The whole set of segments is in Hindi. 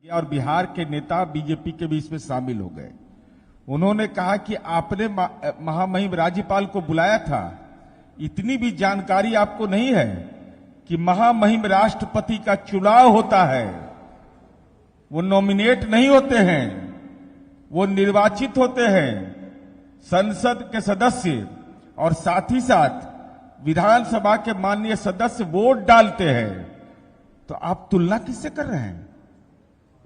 और बिहार के नेता बीजेपी के बीच में शामिल हो गए। उन्होंने कहा कि आपने महामहिम राज्यपाल को बुलाया था, इतनी भी जानकारी आपको नहीं है कि महामहिम राष्ट्रपति का चुनाव होता है, वो नॉमिनेट नहीं होते हैं, वो निर्वाचित होते हैं संसद के सदस्य, और साथ ही साथ विधानसभा के माननीय सदस्य वोट डालते हैं। तो आप तुलना किससे कर रहे हैं?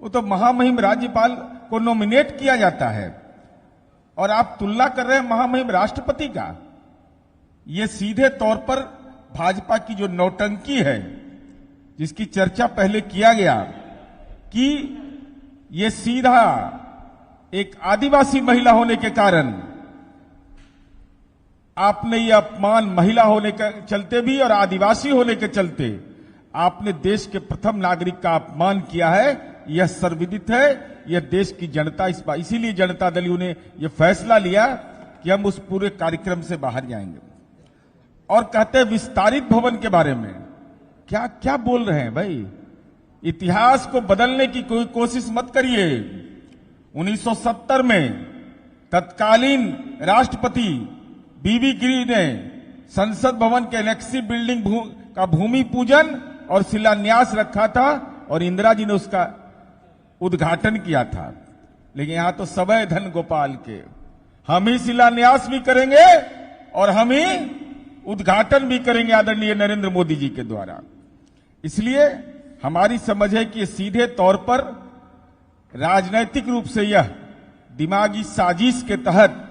वो तो महामहिम राज्यपाल को नॉमिनेट किया जाता है और आप तुलना कर रहे हैं महामहिम राष्ट्रपति का। ये सीधे तौर पर भाजपा की जो नौटंकी है, जिसकी चर्चा पहले किया गया कि ये सीधा एक आदिवासी महिला होने के कारण आपने ये अपमान, महिला होने के चलते भी और आदिवासी होने के चलते आपने देश के प्रथम नागरिक का अपमान किया है। यह सर्वविदित है। यह देश की जनता इसीलिए जनता दल ने यह फैसला लिया कि हम उस पूरे कार्यक्रम से बाहर जाएंगे। और कहते हैं विस्तारित भवन के बारे में, क्या क्या बोल रहे हैं भाई? इतिहास को बदलने की कोई कोशिश मत करिए। 1970 में तत्कालीन राष्ट्रपति बीबी गिरी ने संसद भवन के एनेक्सी बिल्डिंग का भूमि पूजन और शिलान्यास रखा था और इंदिरा जी ने उसका उद्घाटन किया था। लेकिन यहां तो सबय धन गोपाल के, हम ही शिलान्यास भी करेंगे और हम ही उद्घाटन भी करेंगे आदरणीय नरेंद्र मोदी जी के द्वारा। इसलिए हमारी समझ है कि सीधे तौर पर राजनैतिक रूप से यह दिमागी साजिश के तहत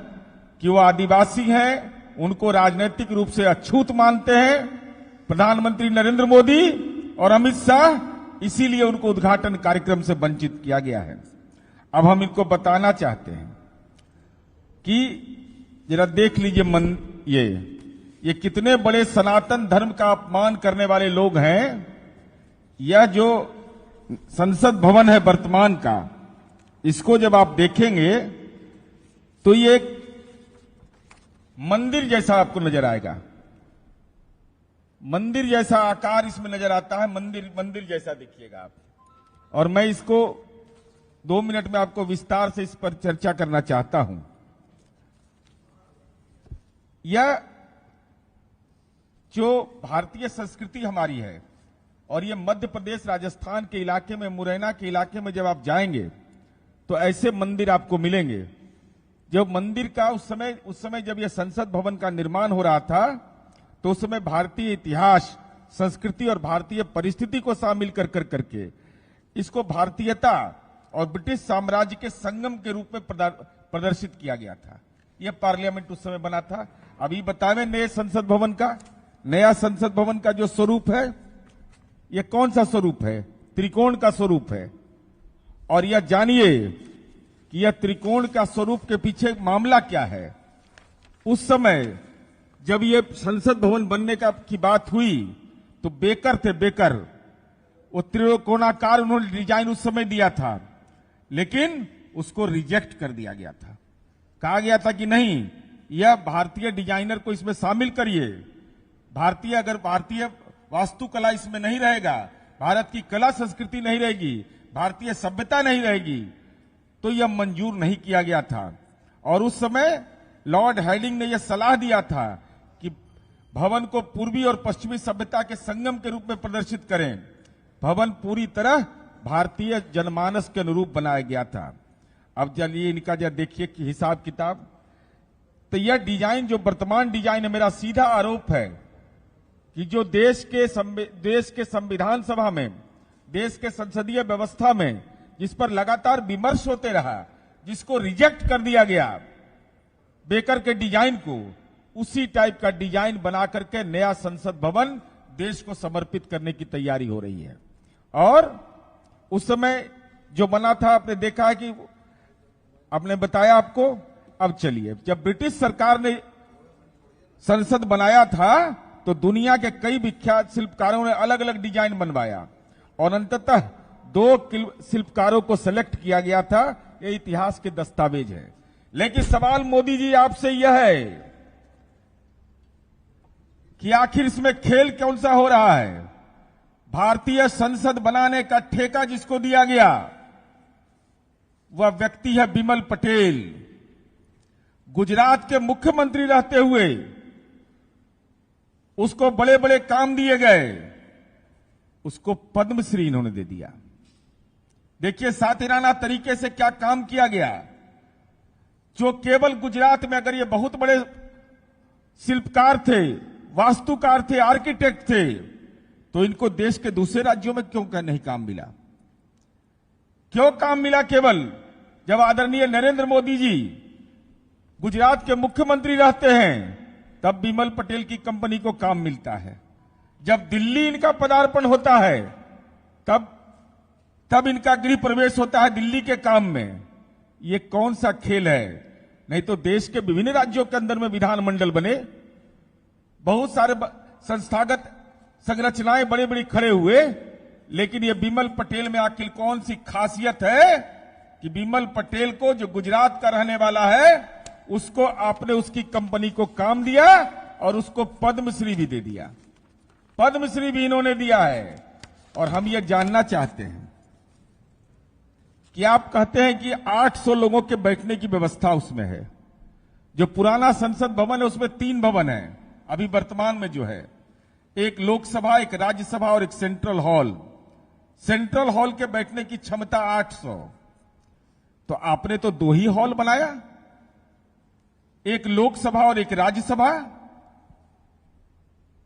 कि वो आदिवासी हैं, उनको राजनीतिक रूप से अछूत मानते हैं प्रधानमंत्री नरेंद्र मोदी और अमित शाह, इसीलिए उनको उद्घाटन कार्यक्रम से वंचित किया गया है। अब हम इनको बताना चाहते हैं कि जरा देख लीजिए ये कितने बड़े सनातन धर्म का अपमान करने वाले लोग हैं। यह जो संसद भवन है वर्तमान का, इसको जब आप देखेंगे तो ये एक मंदिर जैसा आपको नजर आएगा। मंदिर जैसा आकार इसमें नजर आता है, मंदिर जैसा देखिएगा आप। और मैं इसको 2 मिनट में आपको विस्तार से इस पर चर्चा करना चाहता हूं। यह जो भारतीय संस्कृति हमारी है, और ये मध्य प्रदेश राजस्थान के इलाके में, मुरैना के इलाके में जब आप जाएंगे तो ऐसे मंदिर आपको मिलेंगे। जब मंदिर का उस समय जब यह संसद भवन का निर्माण हो रहा था तो उस समय भारतीय इतिहास, संस्कृति और भारतीय परिस्थिति को शामिल करके इसको भारतीयता और ब्रिटिश साम्राज्य के संगम के रूप में प्रदर्शित किया गया था। यह पार्लियामेंट उस समय बना था। अभी बतावे नया संसद भवन का जो स्वरूप है, यह कौन सा स्वरूप है? त्रिकोण का स्वरूप है। और यह जानिए कि यह त्रिकोण का स्वरूप के पीछे मामला क्या है। उस समय जब यह संसद भवन बनने की बात हुई तो बेकर वो त्रिकोणाकार उन्होंने डिजाइन उस समय दिया था, लेकिन उसको रिजेक्ट कर दिया गया था। कहा गया था कि नहीं, यह भारतीय डिजाइनर को इसमें शामिल करिए। भारतीय वास्तुकला इसमें नहीं रहेगा, भारत की कला संस्कृति नहीं रहेगी, भारतीय सभ्यता नहीं रहेगी, तो यह मंजूर नहीं किया गया था। और उस समय लॉर्ड हेडिंग ने यह सलाह दिया था कि भवन को पूर्वी और पश्चिमी सभ्यता के संगम के रूप में प्रदर्शित करें। भवन पूरी तरह भारतीय जनमानस के अनुरूप बनाया गया था। अब चलिए इनका जरा देखिए कि हिसाब किताब। तो यह डिजाइन जो वर्तमान डिजाइन है, मेरा सीधा आरोप है कि जो देश के संविधान सभा में, देश के संसदीय व्यवस्था में जिस पर लगातार विमर्श होते रहा, जिसको रिजेक्ट कर दिया गया बेकर के डिजाइन को, उसी टाइप का डिजाइन बना करके नया संसद भवन देश को समर्पित करने की तैयारी हो रही है। और उस समय जो बना था, आपने देखा है कि आपने बताया आपको। अब चलिए, जब ब्रिटिश सरकार ने संसद बनाया था तो दुनिया के कई विख्यात शिल्पकारों ने अलग अलग डिजाइन बनवाया और अंततः 2 शिल्पकारों को सेलेक्ट किया गया था। यह इतिहास के दस्तावेज है। लेकिन सवाल मोदी जी आपसे यह है कि आखिर इसमें खेल कौन सा हो रहा है? भारतीय संसद बनाने का ठेका जिसको दिया गया वह व्यक्ति है बिमल पटेल। गुजरात के मुख्यमंत्री रहते हुए उसको बड़े बड़े काम दिए गए, उसको पद्मश्री इन्होंने दे दिया। देखिए सातिराना तरीके से क्या काम किया गया। जो केवल गुजरात में, अगर ये बहुत बड़े शिल्पकार थे, वास्तुकार थे, आर्किटेक्ट थे, तो इनको देश के दूसरे राज्यों में क्यों नहीं काम मिला? क्यों काम मिला केवल जब आदरणीय नरेंद्र मोदी जी गुजरात के मुख्यमंत्री रहते हैं, तब बिमल पटेल की कंपनी को काम मिलता है। जब दिल्ली इनका पदार्पण होता है, तब इनका गृह प्रवेश होता है दिल्ली के काम में। ये कौन सा खेल है? नहीं तो देश के विभिन्न राज्यों के अंदर में विधानमंडल बने, बहुत सारे संस्थागत संरचनाएं बड़ी बड़ी खड़े हुए, लेकिन ये बिमल पटेल में आखिर कौन सी खासियत है कि बिमल पटेल को, जो गुजरात का रहने वाला है, उसको आपने उसकी कंपनी को काम दिया और उसको पद्मश्री भी दे दिया। पद्मश्री भी इन्होंने दिया है। और हम ये जानना चाहते हैं कि आप कहते हैं कि 800 लोगों के बैठने की व्यवस्था उसमें है। जो पुराना संसद भवन है उसमें 3 भवन है अभी वर्तमान में जो है, एक लोकसभा, एक राज्यसभा और एक सेंट्रल हॉल। सेंट्रल हॉल के बैठने की क्षमता 800, तो आपने तो 2 ही हॉल बनाया, एक लोकसभा और एक राज्यसभा।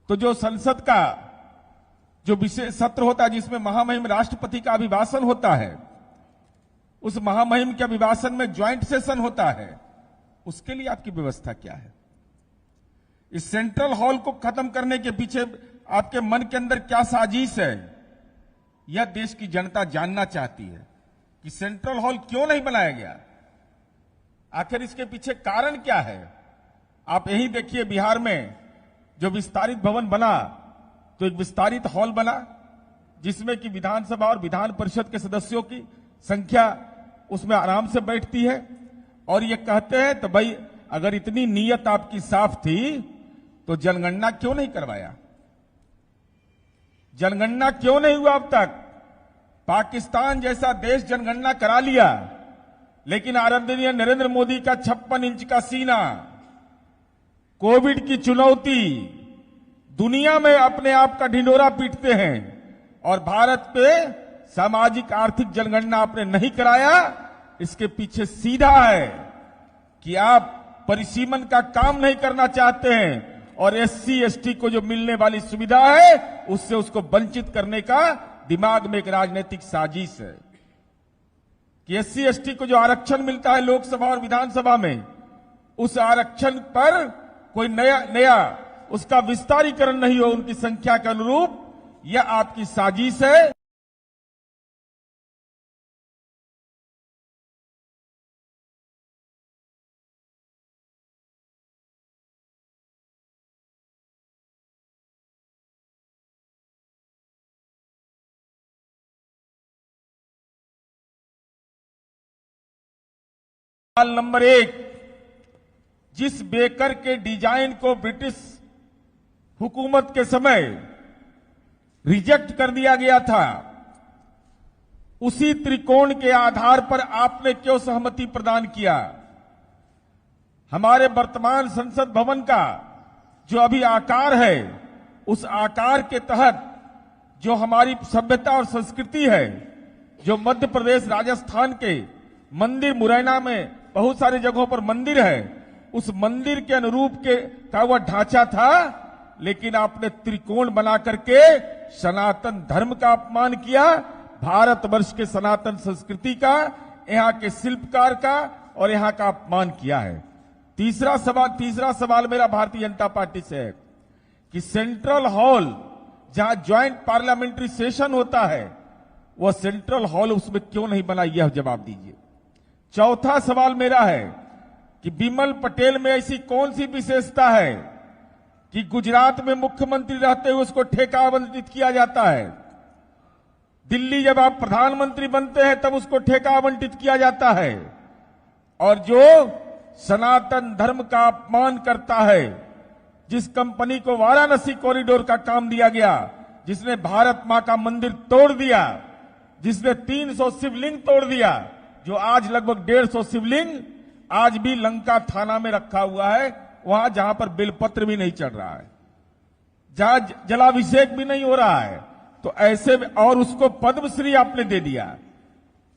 तो जो संसद का जो विशेष सत्र होता है जिसमें महामहिम राष्ट्रपति का अभिभाषण होता है, उस महामहिम के अभिभाषण में ज्वाइंट सेशन होता है, उसके लिए आपकी व्यवस्था क्या है? इस सेंट्रल हॉल को खत्म करने के पीछे आपके मन के अंदर क्या साजिश है? यह देश की जनता जानना चाहती है कि सेंट्रल हॉल क्यों नहीं बनाया गया, आखिर इसके पीछे कारण क्या है? आप यही देखिए, बिहार में जो विस्तारित भवन बना, तो एक विस्तारित हॉल बना जिसमें कि विधानसभा और विधान परिषद के सदस्यों की संख्या उसमें आराम से बैठती है। और ये कहते हैं तो भाई अगर इतनी नीयत आपकी साफ थी तो जनगणना क्यों नहीं करवाया? जनगणना क्यों नहीं हुआ अब तक? पाकिस्तान जैसा देश जनगणना करा लिया, लेकिन आदरणीय नरेंद्र मोदी का 56 इंच का सीना, कोविड की चुनौती, दुनिया में अपने आप का ढिंढोरा पीटते हैं, और भारत पे सामाजिक आर्थिक जनगणना आपने नहीं कराया। इसके पीछे सीधा है कि आप परिसीमन का काम नहीं करना चाहते हैं, और एससी एसटी को जो मिलने वाली सुविधा है उससे उसको वंचित करने का दिमाग में एक राजनीतिक साजिश है कि एससी एसटी को जो आरक्षण मिलता है लोकसभा और विधानसभा में, उस आरक्षण पर कोई नया उसका विस्तारीकरण नहीं हो उनकी संख्या के अनुरूप। यह आपकी साजिश है। सवाल नंबर 1, जिस बेकर के डिजाइन को ब्रिटिश हुकूमत के समय रिजेक्ट कर दिया गया था, उसी त्रिकोण के आधार पर आपने क्यों सहमति प्रदान किया? हमारे वर्तमान संसद भवन का जो अभी आकार है, उस आकार के तहत जो हमारी सभ्यता और संस्कृति है, जो मध्य प्रदेश राजस्थान के मंदिर, मुरैना में बहुत सारी जगहों पर मंदिर है, उस मंदिर के अनुरूप का वह ढांचा था, लेकिन आपने त्रिकोण बना करके सनातन धर्म का अपमान किया, भारतवर्ष के सनातन संस्कृति का, यहां के शिल्पकार का और यहां का अपमान किया है। तीसरा सवाल मेरा भारतीय जनता पार्टी से है कि सेंट्रल हॉल जहां ज्वाइंट पार्लियामेंट्री सेशन होता है, वह सेंट्रल हॉल उसमें क्यों नहीं बना? यह जवाब दीजिए। चौथा सवाल मेरा है कि बिमल पटेल में ऐसी कौन सी विशेषता है कि गुजरात में मुख्यमंत्री रहते हुए उसको ठेका आवंटित किया जाता है, दिल्ली जब आप प्रधानमंत्री बनते हैं तब उसको ठेका आवंटित किया जाता है, और जो सनातन धर्म का अपमान करता है, जिस कंपनी को वाराणसी कॉरिडोर का काम दिया गया, जिसने भारत मां का मंदिर तोड़ दिया, जिसने 300 शिवलिंग तोड़ दिया, जो आज लगभग 150 शिवलिंग आज भी लंका थाना में रखा हुआ है, वहां जहां पर बेलपत्र भी नहीं चढ़ रहा है, जहां जलाभिषेक भी नहीं हो रहा है। तो ऐसे और उसको पद्मश्री आपने दे दिया।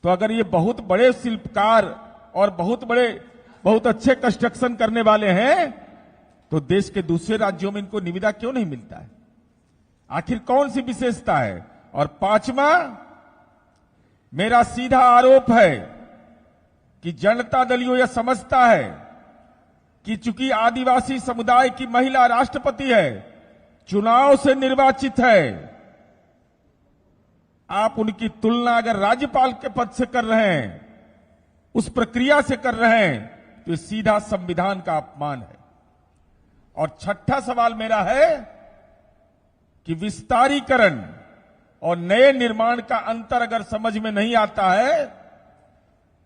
तो अगर ये बहुत बड़े शिल्पकार और बहुत अच्छे कंस्ट्रक्शन करने वाले हैं, तो देश के दूसरे राज्यों में इनको निविदा क्यों नहीं मिलता है? आखिर कौन सी विशेषता है? और पांचवा, मेरा सीधा आरोप है कि जनता दल यह समझता है कि चूंकि आदिवासी समुदाय की महिला राष्ट्रपति है, चुनाव से निर्वाचित है, आप उनकी तुलना अगर राज्यपाल के पद से कर रहे हैं, उस प्रक्रिया से कर रहे हैं, तो ये सीधा संविधान का अपमान है। और छठा सवाल मेरा है कि विस्तारीकरण और नए निर्माण का अंतर अगर समझ में नहीं आता है,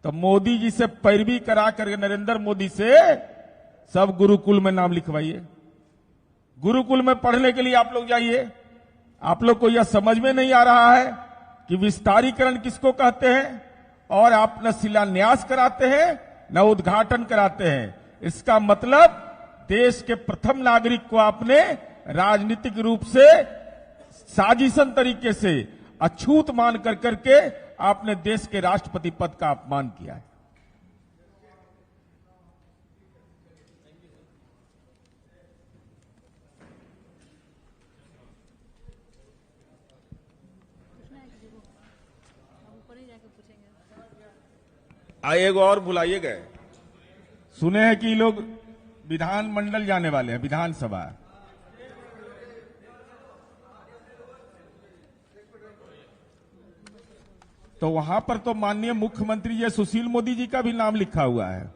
तो मोदी जी से पैरवी करा करके नरेंद्र मोदी से सब गुरुकुल में नाम लिखवाइए। गुरुकुल में पढ़ने के लिए आप लोग जाइए। आप लोग को यह समझ में नहीं आ रहा है कि विस्तारीकरण किसको कहते हैं, और आप न शिलान्यास कराते हैं न उद्घाटन कराते हैं। इसका मतलब देश के प्रथम नागरिक को आपने राजनीतिक रूप से साजिशन तरीके से अछूत मान कर करके आपने देश के राष्ट्रपति पद का अपमान किया है। एगो और बुलाइए गए, सुने हैं कि लोग विधानमंडल जाने वाले हैं, विधानसभा। तो वहां पर तो माननीय मुख्यमंत्री जी सुशील मोदी जी का भी नाम लिखा हुआ है,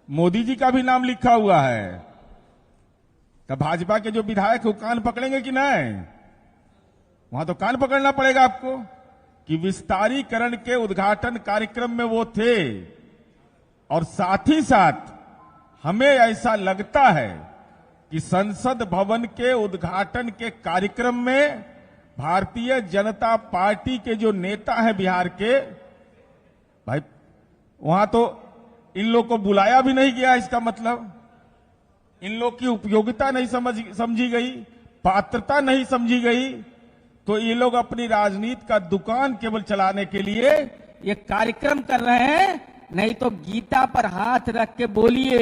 मोदी जी का भी नाम लिखा हुआ है। तो भाजपा के जो विधायक वो कान पकड़ेंगे कि नहीं? वहां तो कान पकड़ना पड़ेगा आपको कि विस्तारीकरण के उद्घाटन कार्यक्रम में वो थे, और साथ ही साथ हमें ऐसा लगता है कि संसद भवन के उद्घाटन के कार्यक्रम में भारतीय जनता पार्टी के जो नेता हैं बिहार के, भाई वहां तो इन लोग को बुलाया भी नहीं गया। इसका मतलब इन लोग की उपयोगिता नहीं समझी गई, पात्रता नहीं समझी गई। तो ये लोग अपनी राजनीति का दुकान केवल चलाने के लिए ये कार्यक्रम कर रहे हैं। नहीं तो गीता पर हाथ रख के बोलिए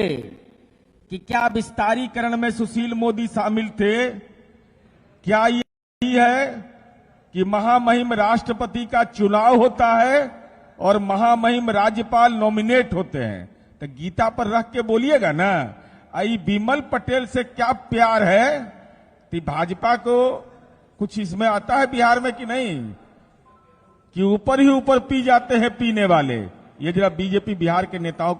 कि क्या विस्तारीकरण में सुशील मोदी शामिल थे? क्या ये है कि महामहिम राष्ट्रपति का चुनाव होता है और महामहिम राज्यपाल नॉमिनेट होते हैं? तो गीता पर रख के बोलिएगा ना। आई बिमल पटेल से क्या प्यार है कि भाजपा को कुछ इसमें आता है बिहार में कि नहीं, कि ऊपर ही ऊपर पी जाते हैं पीने वाले। ये जरा बीजेपी बिहार के नेताओं को